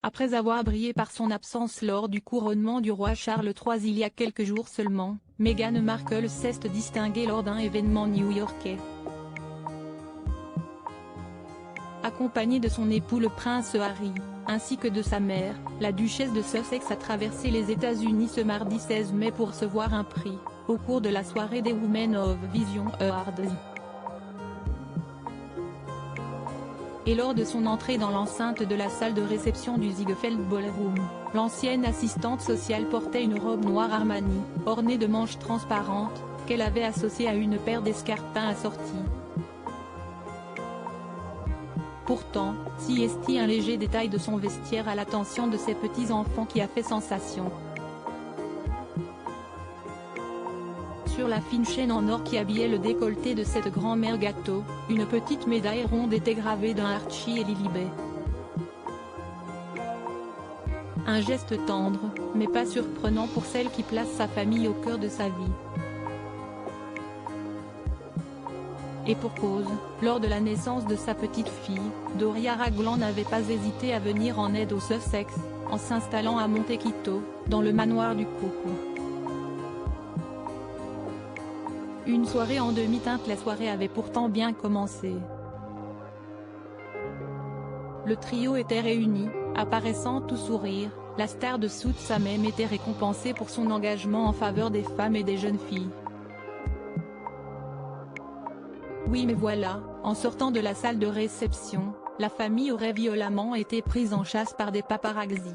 Après avoir brillé par son absence lors du couronnement du roi Charles III il y a quelques jours seulement, Meghan Markle s'est distinguée lors d'un événement new-yorkais. Accompagnée de son époux le prince Harry, ainsi que de sa mère, la duchesse de Sussex a traversé les États-Unis ce mardi 16 mai pour recevoir un prix, au cours de la soirée des Women of Vision Awards. Et lors de son entrée dans l'enceinte de la salle de réception du Ziegfeld Ballroom, l'ancienne assistante sociale portait une robe noire Armani, ornée de manches transparentes, qu'elle avait associée à une paire d'escarpins assortis. Pourtant, si est un léger détail de son vestiaire à l'attention de ses petits-enfants qui a fait sensation. Sur la fine chaîne en or qui habillait le décolleté de cette grand-mère gâteau, une petite médaille ronde était gravée d'un Archie et Lilibet. Un geste tendre, mais pas surprenant pour celle qui place sa famille au cœur de sa vie. Et pour cause, lors de la naissance de sa petite fille, Doria Ragland n'avait pas hésité à venir en aide aux Sussex, en s'installant à Montecchito, dans le manoir du couple. Une soirée en demi-teinte. La soirée avait pourtant bien commencé. Le trio était réuni, apparaissant tout sourire, la star de Suits a même été récompensée pour son engagement en faveur des femmes et des jeunes filles. Oui mais voilà, en sortant de la salle de réception, la famille aurait violemment été prise en chasse par des paparazzis.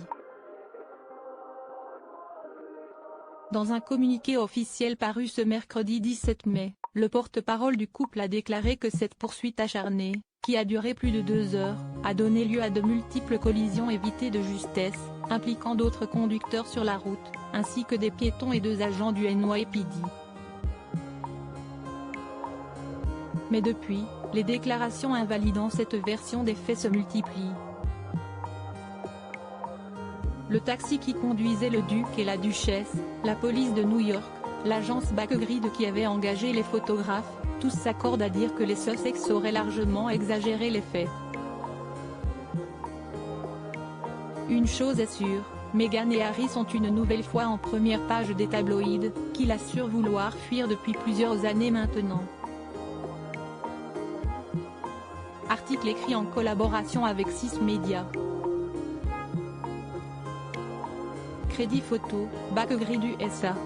Dans un communiqué officiel paru ce mercredi 17 mai, le porte-parole du couple a déclaré que cette poursuite acharnée, qui a duré plus de 2 heures, a donné lieu à de multiples collisions évitées de justesse, impliquant d'autres conducteurs sur la route, ainsi que des piétons et 2 agents du NYPD. Mais depuis, les déclarations invalidant cette version des faits se multiplient. Le taxi qui conduisait le duc et la duchesse, la police de New York, l'agence Backgrid qui avait engagé les photographes, tous s'accordent à dire que les Sussex auraient largement exagéré les faits. Une chose est sûre, Meghan et Harry sont une nouvelle fois en première page des tabloïds, qu'ils assurent vouloir fuir depuis plusieurs années maintenant. Article écrit en collaboration avec 6 médias. Crédit photo, Backgrid USA.